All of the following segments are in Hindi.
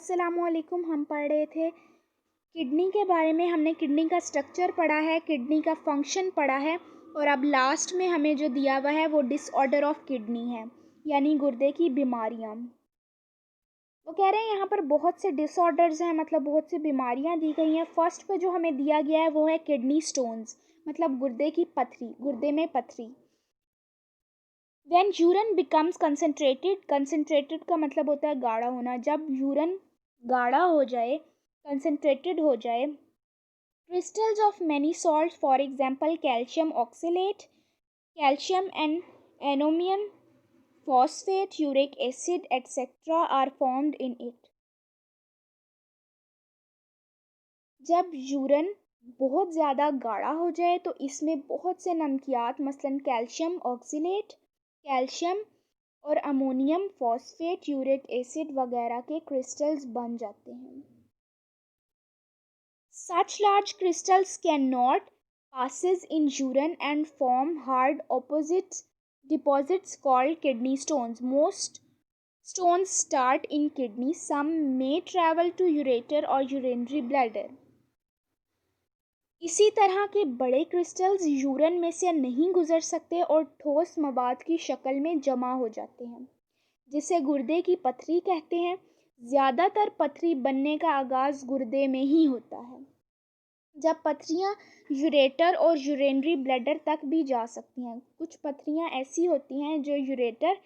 अस्सलामुअलैकुम। हम पढ़ रहे थे किडनी के बारे में। हमने किडनी का स्ट्रक्चर पढ़ा है, किडनी का फंक्शन पढ़ा है और अब लास्ट में हमें जो दिया हुआ है वो डिसऑर्डर ऑफ किडनी है, यानी गुर्दे की बीमारियां। वो कह रहे हैं यहाँ पर बहुत से डिसऑर्डर्स हैं, मतलब बहुत सी बीमारियां दी गई हैं। फर्स्ट पे जो हमें दिया गया है वो है किडनी स्टोन्स, मतलब गुर्दे की पथरी, गुर्दे में पथरी। When urine becomes concentrated, concentrated का मतलब होता है गाढ़ा होना। जब यूरिन गाढ़ा हो जाए, concentrated हो जाए, crystals of many salts, for example calcium oxalate, calcium and ammonium phosphate, uric acid, etc. are formed in it. जब यूरिन बहुत ज़्यादा गाढ़ा हो जाए तो इसमें बहुत से नमकियात, मसलन कैल्शियम ऑक्सीलेट, कैल्शियम और अमोनियम फॉस्फेट, यूरिक एसिड वगैरह के क्रिस्टल्स बन जाते हैं। Such large crystals cannot passes in urine and form hard opposite deposits called kidney stones. Most stones start in kidney. Some may travel to ureter or urinary bladder. इसी तरह के बड़े क्रिस्टल्स यूरिन में से नहीं गुजर सकते और ठोस मवाद की शक्ल में जमा हो जाते हैं, जिसे गुर्दे की पथरी कहते हैं। ज़्यादातर पथरी बनने का आगाज़ गुर्दे में ही होता है। जब पथरियाँ यूरेटर और यूरिनरी ब्लैडर तक भी जा सकती हैं। कुछ पथरियाँ ऐसी होती हैं जो यूरेटर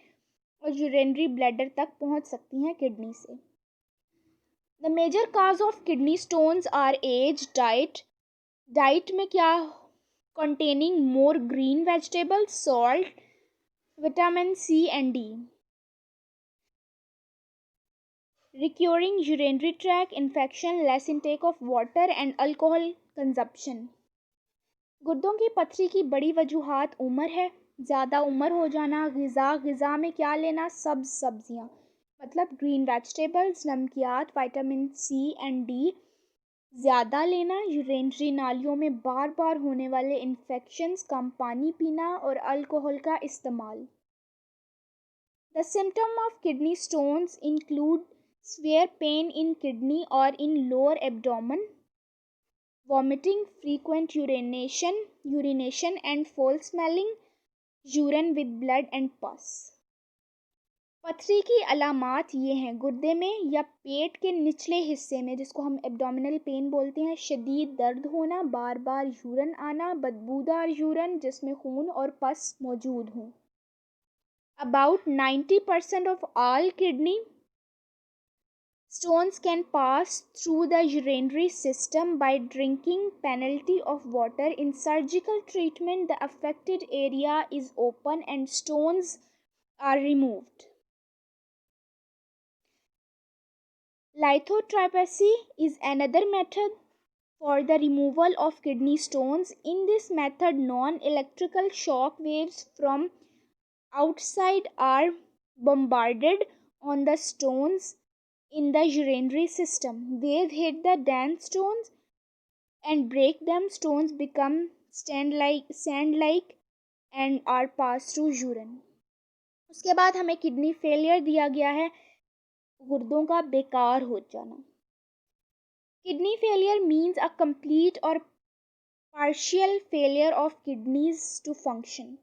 और यूरिनरी ब्लैडर तक पहुंच सकती हैं किडनी से। The major cause of kidney stones are as, diet में क्या, containing more green vegetables, salt, vitamin C and D, recurring urinary tract infection, less intake of water and alcohol consumption. गुर्दों की पथरी की बड़ी वजूहात उम्र है, ज़्यादा उम्र हो जाना, ग़िज़ा में क्या लेना, सब्जियाँ मतलब ग्रीन वेजिटेबल्स, नमकियात, विटामिन सी एंड डी ज़्यादा लेना, यूरिनरी नालियों में बार बार होने वाले इन्फेक्शंस, कम पानी पीना और अल्कोहल का इस्तेमाल। The symptom of kidney stones include severe pain in kidney or in lower abdomen, vomiting, frequent urination and foul smelling, urine with blood and pus. पथरी की अलामात ये हैं: गुर्दे में या पेट के निचले हिस्से में, जिसको हम एब्डोमिनल पेन बोलते हैं, शदीद दर्द होना, बार बार यूरिन आना, बदबूदार यूरिन जिसमें खून और पस मौजूद हों। About 90% of all kidney stones can pass through the urinary system by drinking penalty of water. In surgical treatment, the affected area is open and stones are removed. Lithotripsy is another method for the removal of kidney stones. In this method, non-electrical shock waves from outside are bombarded on the stones in the urinary system. Waves hit the dense stones and break them. Stones become sand-like and are passed through urine. उसके बाद हमें किडनी फेलियर दिया गया है, गुर्दों का बेकार हो जाना। Kidney failure means a complete or partial failure of kidneys to function.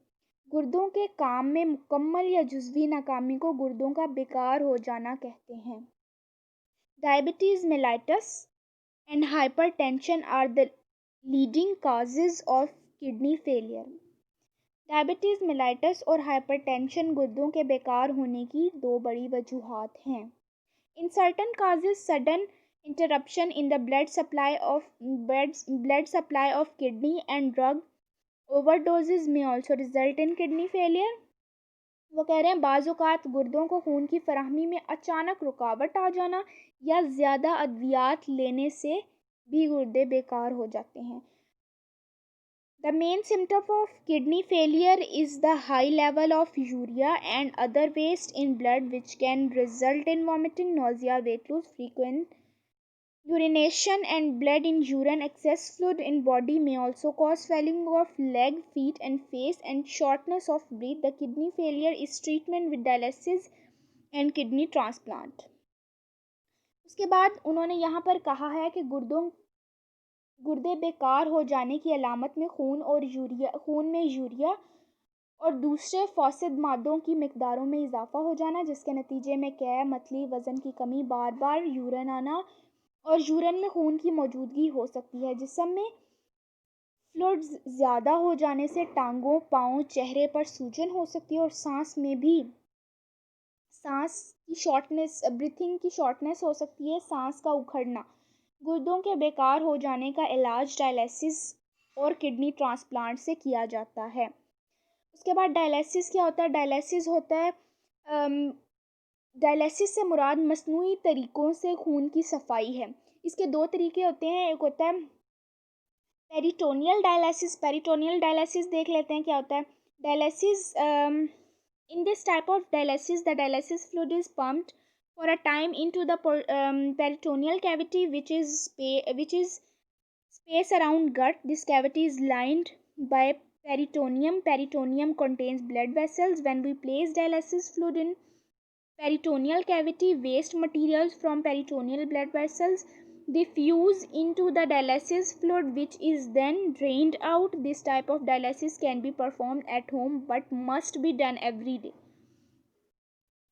गुर्दों के काम में मुकम्मल या जुज़वी नाकामी को गुर्दों का बेकार हो जाना कहते हैं। Diabetes mellitus and hypertension are the leading causes of kidney failure. Diabetes mellitus और हाइपरटेंशन गुर्दों के बेकार होने की दो बड़ी वजूहात हैं। In certain cases, sudden interruption in the blood supply of kidney and drug overdoses may also result in kidney failure. वो कह रहे हैं बाज़ औक़ात गुर्दों को खून की फराहमी में अचानक रुकावट आ जाना या ज़्यादा अद्वियात लेने से भी गुर्दे बेकार हो जाते हैं। The main symptom of kidney failure is the high level of urea and other waste in blood, which can result in vomiting, nausea, weight loss, frequent urination and blood in urine. Excess fluid in body may also cause swelling of leg, feet and face and shortness of breath. The kidney failure is treatment with dialysis and kidney transplant. उसके बाद उन्होंने यहाँ पर कहा है कि गुर्दे बेकार हो जाने की अलामत में खून में यूरिया और दूसरे फॉसिड मादों की मिकदारों में इजाफा हो जाना, जिसके नतीजे में कै, मतली, वज़न की कमी, बार बार यूरिन आना और यूरिन में खून की मौजूदगी हो सकती है। जिस्म में फ्लूइड्स ज़्यादा हो जाने से टांगों, पाँव, चेहरे पर सूजन हो सकती है और सांस की शॉर्टनेस, ब्रीथिंग की शॉर्टनेस हो सकती है, सांस का उखड़ना। गुर्दों के बेकार हो जाने का इलाज डायलिसिस और किडनी ट्रांसप्लांट से किया जाता है। उसके बाद डायलिसिस क्या होता है? डायलिसिस से मुराद मसनूई तरीक़ों से खून की सफाई है। इसके दो तरीके होते हैं, एक होता है पेरिटोनियल डायलिसिस देख लेते हैं क्या होता है। Dialysis in this type of dialysis the dialysis fluid is pumped for a time into the peritoneal cavity, which is space around gut. This cavity is lined by peritoneum. Peritoneum contains blood vessels. When we place dialysis fluid in peritoneal cavity, waste materials from peritoneal blood vessels diffuse into the dialysis fluid, which is then drained out. This type of dialysis can be performed at home but must be done every day.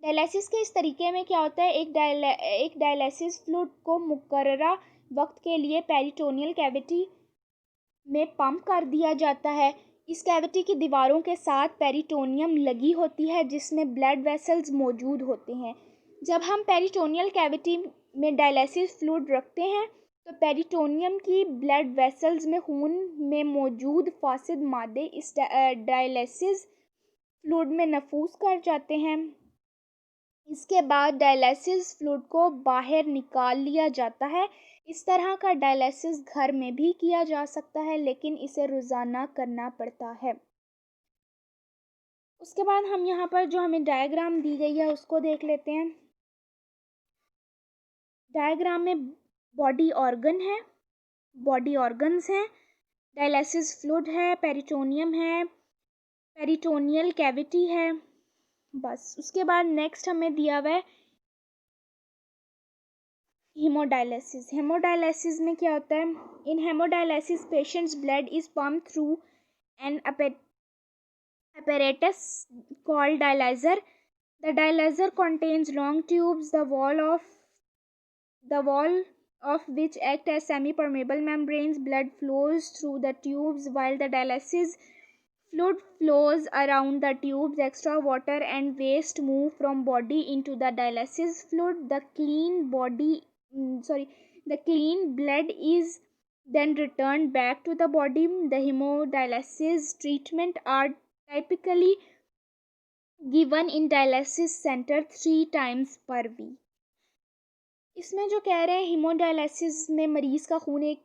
Dialysis के इस तरीके में क्या होता है, एक डायलिसिस फ्लूइड को मुकर्ररा वक्त के लिए पेरिटोनियल कैविटी में पंप कर दिया जाता है। इस कैविटी की दीवारों के साथ पेरिटोनियम लगी होती है जिसमें ब्लड वेसल्स मौजूद होते हैं। जब हम पेरिटोनियल कैविटी में डायलिसिस फ्लूइड रखते हैं तो पेरिटोनियम की ब्लड वेसल्स में खून में मौजूद फासिद मादे इस डायलिसिस फ्लूइड में नफूस कर जाते हैं। इसके बाद डायलिसिस फ्लूइड को बाहर निकाल लिया जाता है। इस तरह का डायलिसिस घर में भी किया जा सकता है, लेकिन इसे रोज़ाना करना पड़ता है। उसके बाद हम यहाँ पर जो हमें डायग्राम दी गई है उसको देख लेते हैं। डायग्राम में बॉडी ऑर्गन्स हैं, डायलिसिस फ्लूइड है, पेरिटोनियम है, पेरिटोनियल कैविटी है, बस। उसके बाद नेक्स्ट हमें दिया हुआ है हेमोडायलिसिस में क्या होता है? In hemodialysis patients blood is pumped through an apparatus called dialyzer. The dialyzer contains long tubes, the wall of which act as semi-permeable membranes. Blood flows through the tubes while the dialysis fluid flows around the tubes. Extra water and waste move from body into the dialysis fluid. The clean blood is then returned back to the body. The hemodialysis treatment are typically given in dialysis center 3 times per week. इसमें जो कह रहे हैं हीमोडायलिसिस में मरीज़ का खून एक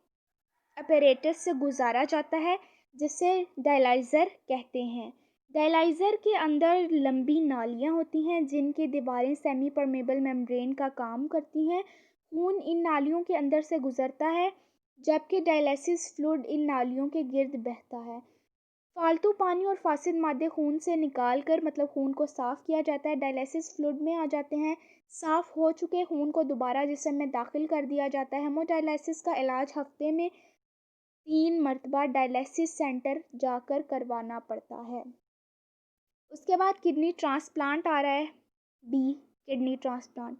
अपैरेटस से गुजारा जाता है जिसे डायलाइज़र कहते हैं। डायलाइज़र के अंदर लंबी नालियाँ होती हैं जिनकी दीवारें सेमी परमेबल मेम्ब्रेन का काम करती हैं। खून इन नालियों के अंदर से गुजरता है जबकि डायलिसिस फ्लूइड इन नालियों के गिर्द बहता है। फालतू पानी और फासिद मादे खून से निकाल कर खून को साफ़ किया जाता है, डायलिसिस फ्लूइड में आ जाते हैं। साफ़ हो चुके खून को दोबारा जिस्म में दाखिल कर दिया जाता है। हेमोडायलिसिस का इलाज हफ्ते में 3 मरतबा डायलिसिस सेंटर जाकर करवाना पड़ता है। उसके बाद किडनी ट्रांसप्लांट आ रहा है, किडनी ट्रांसप्लांट।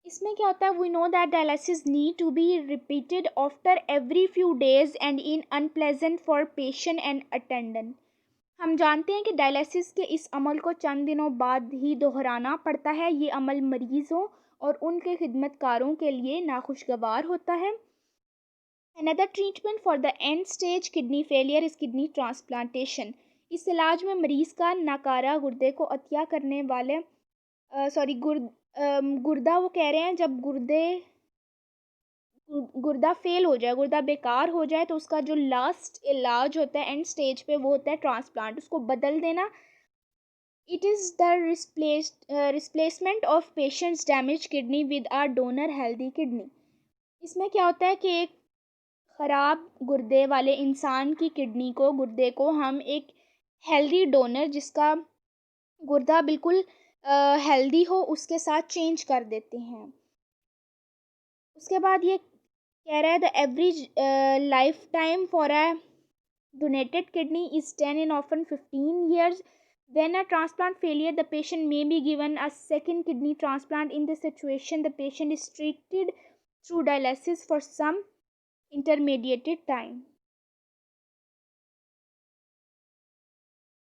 इसमें क्या होता है? We know that dialysis need to be repeated after every few days and in unpleasant for patient and attendant. हम जानते हैं कि डायलिसिस के इस अमल को चंद दिनों बाद ही दोहराना पड़ता है। ये अमल मरीज़ों और उनके खिदमतकारों के लिए नाखुशगवार होता है। Another treatment for the end stage kidney failure is kidney transplantation. इस इलाज में मरीज़ का नाकारा गुर्दे को अतिया करने वाले गुर्दा वो कह रहे हैं जब गुर्दा फेल हो जाए, गुर्दा बेकार हो जाए तो उसका जो लास्ट इलाज होता है एंड स्टेज पे वो होता है ट्रांसप्लांट, उसको बदल देना। It is the replacement of patient's damage kidney with a donor healthy kidney. इसमें क्या होता है कि एक ख़राब गुर्दे वाले इंसान की गुर्दे को हम एक हेल्दी डोनर जिसका गुर्दा बिल्कुल हेल्दी हो उसके साथ चेंज कर देते हैं। उसके बाद ये कह रहा है the average life time for a donated kidney is 10 and often 15 years. When a transplant failure, the patient may be given a second kidney transplant. In this situation, the patient is treated through dialysis for some intermediate time.